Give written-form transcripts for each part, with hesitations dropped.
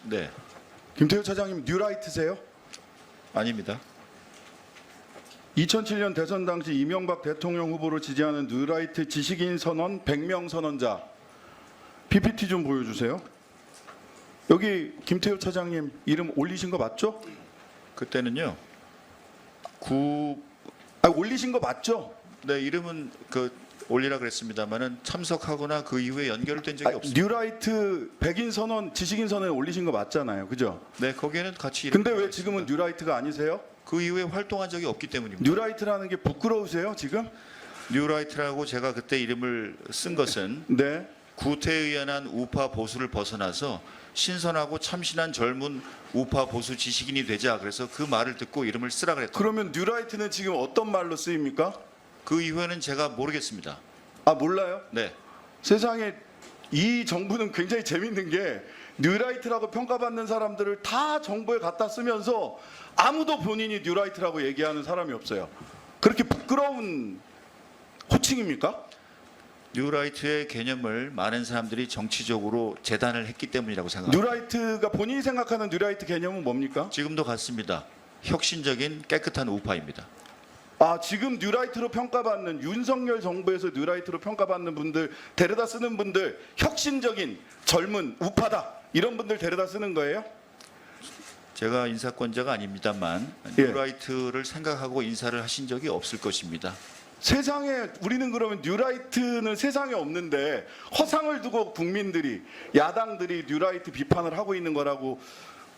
네, 김태우 차장님 뉴라이트세요? 아닙니다. 2007년 대선 당시 이명박 대통령 후보를 지지하는 뉴라이트 지식인 선언 100명 선언자 PPT 좀 보여주세요. 여기 김태우 차장님 이름 올리신 거 맞죠? 그때는요. 올리신 거 맞죠? 네, 이름은 올리라 그랬습니다만은 참석하거나 그 이후에 연결된 적이 없습니다. 뉴라이트 백인 선언 지식인 선언에 올리신 거 맞잖아요, 그죠? 네, 거기에는 같이. 근데 왜 지금은 뉴라이트가 아니세요? 그 이후에 활동한 적이 없기 때문입니다. 뉴라이트라는 게 부끄러우세요 지금? 뉴라이트라고 제가 그때 이름을 쓴 것은 네. 구태의연한 우파 보수를 벗어나서 신선하고 참신한 젊은 우파 보수 지식인이 되자, 그래서 그 말을 듣고 이름을 쓰라 그랬다. 그러면 뉴라이트는 지금 어떤 말로 쓰입니까? 그 이후에는 제가 모르겠습니다. 아 몰라요? 네, 세상에 이 정부는 굉장히 재밌는 게 뉴라이트라고 평가받는 사람들을 다 정부에 갖다 쓰면서 아무도 본인이 뉴라이트라고 얘기하는 사람이 없어요. 그렇게 부끄러운 호칭입니까? 뉴라이트의 개념을 많은 사람들이 정치적으로 재단을 했기 때문이라고 생각합니다. 뉴라이트가 본인이 생각하는 뉴라이트 개념은 뭡니까? 지금도 같습니다. 혁신적인 깨끗한 우파입니다. 아 지금 뉴라이트로 평가받는 윤석열 정부에서 뉴라이트로 평가받는 분들 데려다 쓰는 분들 혁신적인 젊은 우파다 이런 분들 데려다 쓰는 거예요? 제가 인사권자가 아닙니다만 예. 뉴라이트를 생각하고 인사를 하신 적이 없을 것입니다. 세상에 우리는 그러면 뉴라이트는 세상에 없는데 허상을 두고 국민들이 야당들이 뉴라이트 비판을 하고 있는 거라고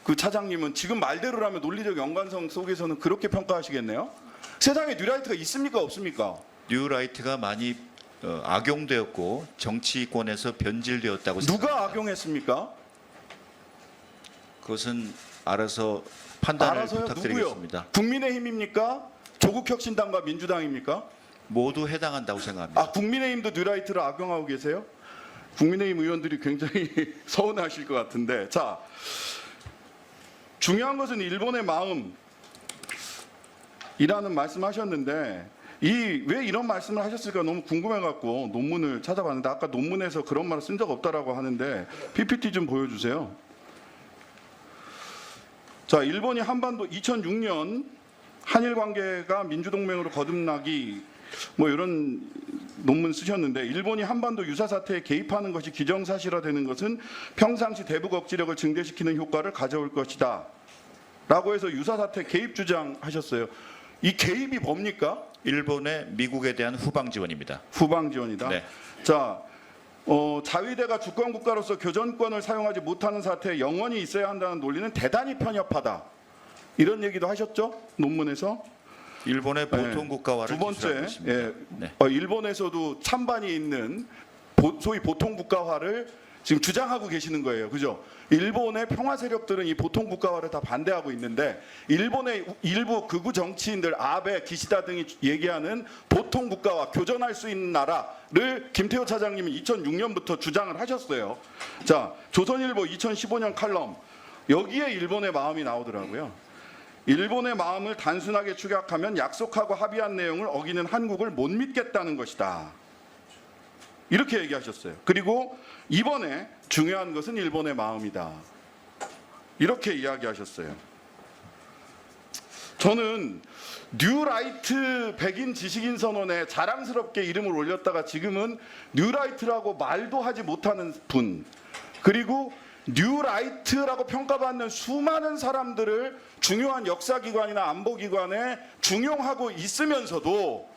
그 차장님은 지금 말대로라면 논리적 연관성 속에서는 그렇게 평가하시겠네요? 세상에 뉴라이트가 있습니까 없습니까? 뉴라이트가 많이 악용되었고 정치권에서 변질되었다고 누가 생각합니다. 악용했습니까? 그것은 알아서 판단을 알아서요? 부탁드리겠습니다. 누구요? 국민의힘입니까? 조국혁신당과 민주당입니까? 모두 해당한다고 생각합니다. 아 국민의힘도 뉴라이트를 악용하고 계세요? 국민의힘 의원들이 굉장히 서운하실 것 같은데 자 중요한 것은 일본의 마음이라는 말씀하셨는데 왜 이런 말씀을 하셨을까 너무 궁금해갖고 논문을 찾아봤는데 아까 논문에서 그런 말을 쓴 적 없다라고 하는데 PPT 좀 보여주세요. 자 일본이 한반도 2006년 한일 관계가 민주동맹으로 거듭나기 뭐 이런 논문 쓰셨는데 일본이 한반도 유사 사태에 개입하는 것이 기정사실화되는 것은 평상시 대북 억지력을 증대시키는 효과를 가져올 것이다 라고 해서 유사 사태 개입 주장하셨어요. 이 개입이 뭡니까? 일본의 미국에 대한 후방 지원입니다. 후방 지원이다. 네. 자 자위대가 주권 국가로서 교전권을 사용하지 못하는 사태에 영원히 있어야 한다는 논리는 대단히 편협하다. 이런 얘기도 하셨죠? 논문에서. 일본의 보통 국가화를 두 번째, 기술하고 네. 일본에서도 찬반이 있는 소위 보통 국가화를 지금 주장하고 계시는 거예요, 그죠? 일본의 평화 세력들은 이 보통 국가화를 다 반대하고 있는데 일본의 일부 극우 정치인들 아베, 기시다 등이 얘기하는 보통 국가화, 교전할 수 있는 나라를 김태호 차장님이 2006년부터 주장을 하셨어요. 자, 조선일보 2015년 칼럼 여기에 일본의 마음이 나오더라고요. 일본의 마음을 단순하게 축약하면 약속하고 합의한 내용을 어기는 한국을 못 믿겠다는 것이다. 이렇게 얘기하셨어요. 그리고 이번에 중요한 것은 일본의 마음이다. 이렇게 이야기하셨어요. 저는 뉴라이트 백인 지식인 선언에 자랑스럽게 이름을 올렸다가 지금은 뉴라이트라고 말도 하지 못하는 분, 그리고 뉴라이트라고 평가받는 수많은 사람들을 중요한 역사기관이나 안보기관에 중용하고 있으면서도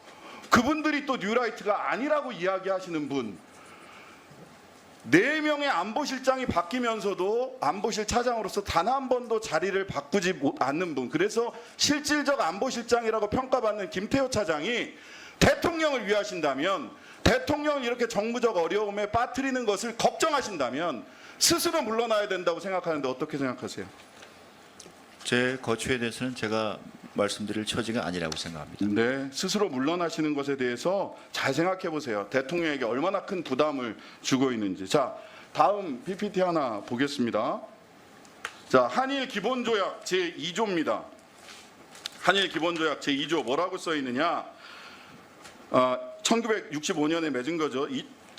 그분들이 또 뉴라이트가 아니라고 이야기하시는 분, 4명의 안보실장이 바뀌면서도 안보실 차장으로서 단 한 번도 자리를 바꾸지 않는 분, 그래서 실질적 안보실장이라고 평가받는 김태호 차장이 대통령을 위하신다면, 대통령을 이렇게 정무적 어려움에 빠뜨리는 것을 걱정하신다면 스스로 물러나야 된다고 생각하는데 어떻게 생각하세요? 제 거취에 대해서는 제가 말씀드릴 처지가 아니라고 생각합니다. 네, 스스로 물러나시는 것에 대해서 잘 생각해 보세요. 대통령에게 얼마나 큰 부담을 주고 있는지. 자, 다음 PPT 하나 보겠습니다. 자, 한일 기본조약 제2조입니다. 한일 기본조약 제2조 뭐라고 써 있느냐? 1965년에 맺은 거죠.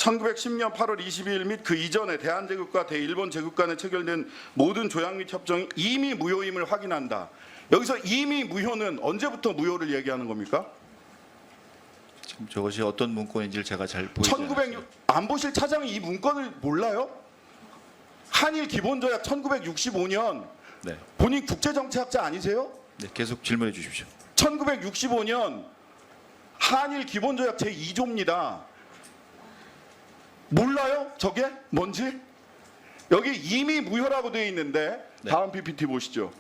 1910년 8월 22일 및 그 이전에 대한제국과 대일본 제국 간에 체결된 모든 조약 및 협정이 이미 무효임을 확인한다. 여기서 이미 무효는 언제부터 무효를 얘기하는 겁니까? 지금 저것이 어떤 문건인지를 제가 잘 보이지 않았어요. 1906 안보실 차장이 이 문건을 몰라요? 한일 기본조약 1965년 네. 본인 국제정치학자 아니세요? 네, 계속 질문해 주십시오. 1965년 한일 기본조약 제2조입니다. 몰라요? 저게 뭔지? 여기 이미 무효라고 되어 있는데 네. 다음 PPT 보시죠.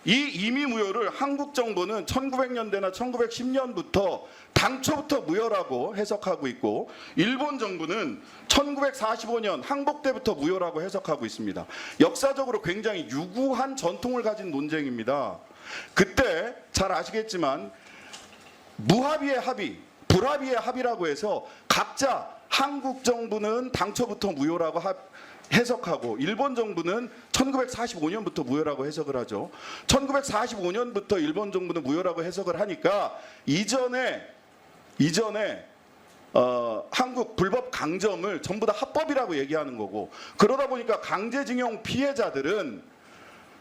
이 이미 무효를 한국 정부는 1900년대나 1910년부터 당초부터 무효라고 해석하고 있고 일본 정부는 1945년 항복 때부터 무효라고 해석하고 있습니다. 역사적으로 굉장히 유구한 전통을 가진 논쟁입니다. 그때 잘 아시겠지만 무합의의 합의, 불합의의 합의라고 해서 각자 한국 정부는 당초부터 무효라고 해석하고 일본 정부는 1945년부터 무효라고 해석을 하죠. 1945년부터 일본 정부는 무효라고 해석을 하니까 이전에 한국 불법 강점을 전부 다 합법이라고 얘기하는 거고 그러다 보니까 강제징용 피해자들은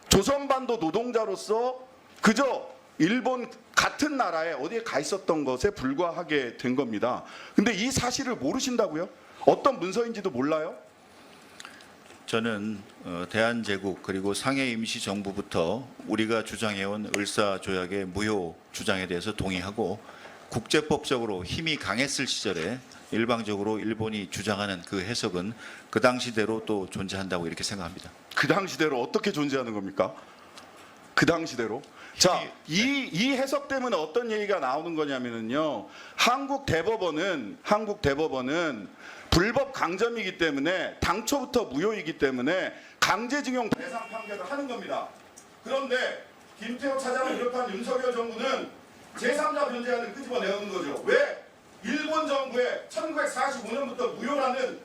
조선반도 노동자로서 그저 일본 같은 나라에 어디에 가 있었던 것에 불과하게 된 겁니다. 근데 이 사실을 모르신다고요? 어떤 문서인지도 몰라요? 저는 대한제국 그리고 상해 임시정부부터 우리가 주장해온 을사조약의 무효 주장에 대해서 동의하고 국제법적으로 힘이 강했을 시절에 일방적으로 일본이 주장하는 그 해석은 그 당시대로 또 존재한다고 이렇게 생각합니다. 그 당시대로 어떻게 존재하는 겁니까? 그 당시대로? 자, 이 해석 때문에 어떤 얘기가 나오는 거냐면요. 한국 대법원은 불법 강점이기 때문에 당초부터 무효이기 때문에 강제징용 대상 판결을 하는 겁니다. 그런데 김태호 차장을 비롯한 윤석열 정부는 제3자 변제안을 끄집어내는 거죠. 왜? 일본 정부의 1945년부터 무효라는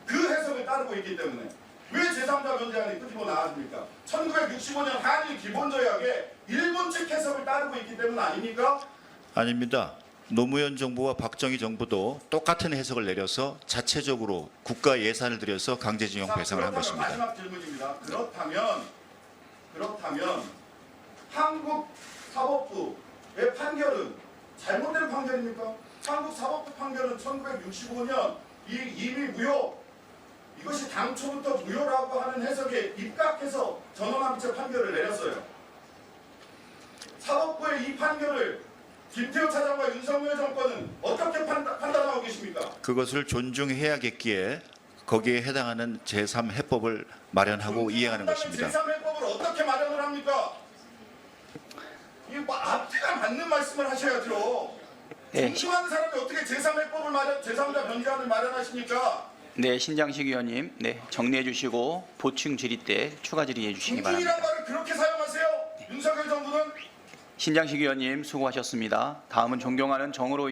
그 해석을 따르고 있기 때문에. 왜 제3자 변제안이 끄집어 나왔습니까? 1965년 한일 기본조약에 일본 측 해석을 따르고 있기 때문 아닙니까? 아닙니다. 노무현 정부와 박정희 정부도 똑같은 해석을 내려서 자체적으로 국가 예산을 들여서 강제징용 배상을 한 것입니다. 마지막 질문입니다. 그렇다면 한국 사법부의 판결은 잘못된 판결입니까? 한국 사법부 판결은 1965년 이미 무효 이것이 당초부터 무효라고 하는 해석에 입각해서 전원합의체 판결을 내렸어요. 사법부의 이 판결을 김태호 차장과 윤석열 정권은 어떻게 판단하고 계십니까? 그것을 존중해야겠기에 거기에 해당하는 제3해법을 마련하고 이행하는 것입니다. 제3해법을 어떻게 마련을 합니까? 이 앞뒤가 맞는 말씀을 하셔야죠. 네. 존중하는 사람이 어떻게 제3해법을 제3자 변제안을 마련하십니까? 네, 신장식 의원님, 네, 정리해 주시고 보충 질의 때 추가 질의해 주시기 바랍니다. 존중이란 말을 그렇게 사용하세요? 윤석열 정부는? 신장식 의원님 수고하셨습니다. 다음은 존경하는 정으로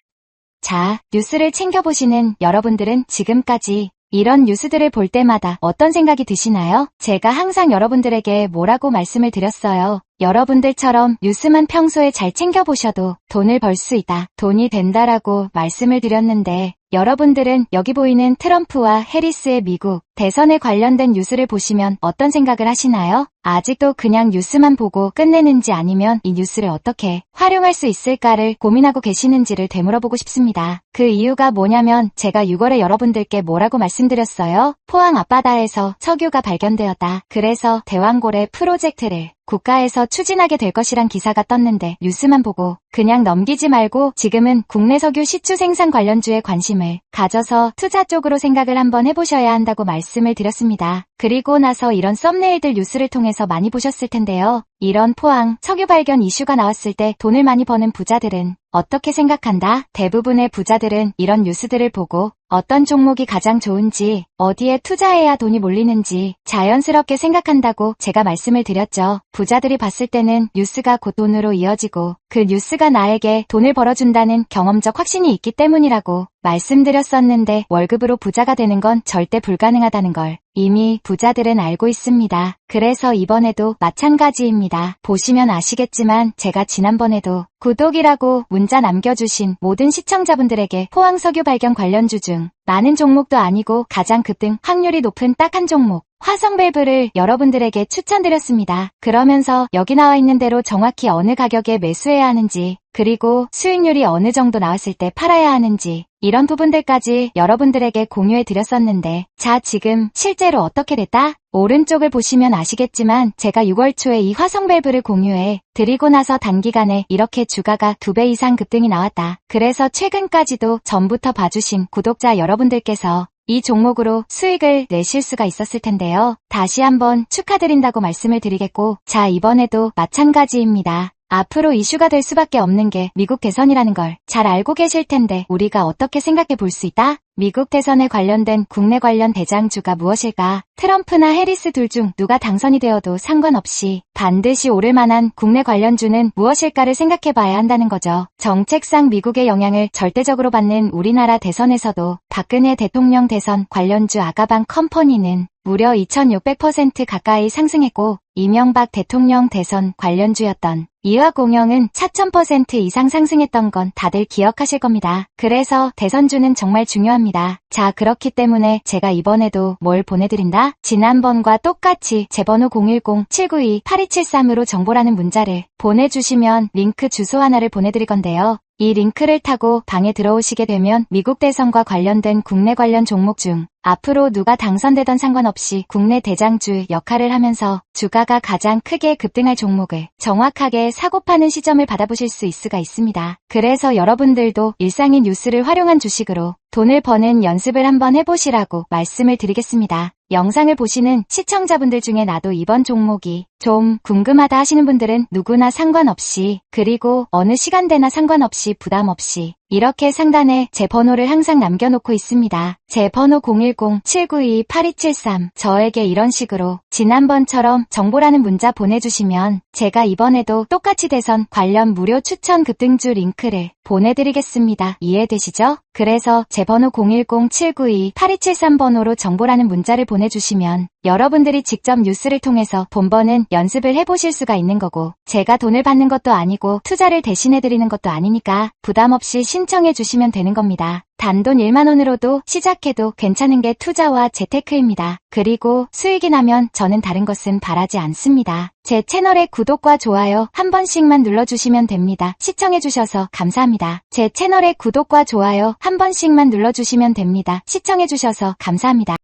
자, 뉴스를 챙겨보시는 여러분들은 지금까지 이런 뉴스들을 볼 때마다 어떤 생각이 드시나요? 제가 항상 여러분들에게 뭐라고 말씀을 드렸어요. 여러분들처럼 뉴스만 평소에 잘 챙겨보셔도 돈을 벌 수 있다. 돈이 된다라고 말씀을 드렸는데 여러분들은 여기 보이는 트럼프와 해리스의 미국 대선에 관련된 뉴스를 보시면 어떤 생각을 하시나요? 아직도 그냥 뉴스만 보고 끝내는지 아니면 이 뉴스를 어떻게 활용할 수 있을까를 고민하고 계시는지를 되물어보고 싶습니다. 그 이유가 뭐냐면 제가 6월에 여러분들께 뭐라고 말씀드렸어요? 포항 앞바다에서 석유가 발견되었다. 그래서 대왕고래 프로젝트를 국가에서 추진하게 될 것이란 기사가 떴는데 뉴스만 보고 그냥 넘기지 말고 지금은 국내 석유 시추 생산 관련주에 관심을 가져서 투자 쪽으로 생각을 한번 해보셔야 한다고 말씀을 드렸습니다. 그리고 나서 이런 썸네일들 뉴스를 통해서 많이 보셨을 텐데요. 이런 포항 석유 발견 이슈가 나왔을 때 돈을 많이 버는 부자들은 어떻게 생각한다? 대부분의 부자들은 이런 뉴스들을 보고 어떤 종목이 가장 좋은지, 어디에 투자해야 돈이 몰리는지 자연스럽게 생각한다고 제가 말씀을 드렸죠. 부자들이 봤을 때는 뉴스가 곧 돈으로 이어지고 그 뉴스가 나에게 돈을 벌어준다는 경험적 확신이 있기 때문이라고 말씀드렸었는데 월급으로 부자가 되는 건 절대 불가능하다는 걸 이미 부자들은 알고 있습니다. 그래서 이번에도 마찬가지입니다. 보시면 아시겠지만 제가 지난번에도 구독이라고 문자 남겨주신 모든 시청자분들에게 포항석유 발견 관련주 중 많은 종목도 아니고 가장 급등 확률이 높은 딱 한 종목 화성밸브를 여러분들에게 추천드렸습니다. 그러면서 여기 나와 있는 대로 정확히 어느 가격에 매수해야 하는지 그리고 수익률이 어느 정도 나왔을 때 팔아야 하는지 이런 부분들까지 여러분들에게 공유해 드렸었는데 자 지금 실제로 어떻게 됐다? 오른쪽을 보시면 아시겠지만 제가 6월 초에 이 화성밸브를 공유해 드리고 나서 단기간에 이렇게 주가가 2배 이상 급등이 나왔다. 그래서 최근까지도 전부터 봐주신 구독자 여러분들께서 이 종목으로 수익을 내실 수가 있었을 텐데요. 다시 한번 축하드린다고 말씀을 드리겠고 자 이번에도 마찬가지입니다. 앞으로 이슈가 될 수밖에 없는 게 미국 대선이라는 걸 잘 알고 계실 텐데 우리가 어떻게 생각해 볼 수 있다? 미국 대선에 관련된 국내 관련 대장주가 무엇일까? 트럼프나 해리스 둘 중 누가 당선이 되어도 상관없이 반드시 오를 만한 국내 관련주는 무엇일까를 생각해 봐야 한다는 거죠. 정책상 미국의 영향을 절대적으로 받는 우리나라 대선에서도 박근혜 대통령 대선 관련주 아가방 컴퍼니는 무려 2600% 가까이 상승했고 이명박 대통령 대선 관련주였던 이화공영은 4000% 이상 상승했던 건 다들 기억하실 겁니다. 그래서 대선주는 정말 중요합니다. 자 그렇기 때문에 제가 이번에도 뭘 보내드린다? 지난번과 똑같이 제 번호 010-792-8273으로 정보라는 문자를 보내주시면 링크 주소 하나를 보내드릴 건데요. 이 링크를 타고 방에 들어오시게 되면 미국 대선과 관련된 국내 관련 종목 중 앞으로 누가 당선되던 상관없이 국내 대장주 역할을 하면서 주가가 가장 크게 급등할 종목을 정확하게 사고 파는 시점을 받아보실 수 있을 수가 있습니다. 그래서 여러분들도 일상인 뉴스를 활용한 주식으로 돈을 버는 연습을 한번 해보시라고 말씀을 드리겠습니다. 영상을 보시는 시청자분들 중에 나도 이번 종목이 좀 궁금하다 하시는 분들은 누구나 상관없이 그리고 어느 시간대나 상관없이 부담 없이 이렇게 상단에 제 번호를 항상 남겨놓고 있습니다. 제 번호 010-792-8273 저에게 이런 식으로 지난번처럼 정보라는 문자 보내주시면 제가 이번에도 똑같이 대선 관련 무료 추천 급등주 링크를 보내드리겠습니다. 이해되시죠? 그래서 제 번호 010-792-8273 번호로 정보라는 문자를 보내주시면 여러분들이 직접 뉴스를 통해서 돈 버는 연습을 해보실 수가 있는 거고 제가 돈을 받는 것도 아니고 투자를 대신해드리는 것도 아니니까 부담 없이 신청해 주시면 되는 겁니다. 단돈 1만원으로도 시작해도 괜찮은 게 투자와 재테크입니다. 그리고 수익이 나면 저는 다른 것은 바라지 않습니다. 제 채널의 구독과 좋아요 한 번씩만 눌러주시면 됩니다. 시청해주셔서 감사합니다. 제 채널의 구독과 좋아요 한 번씩만 눌러주시면 됩니다. 시청해주셔서 감사합니다.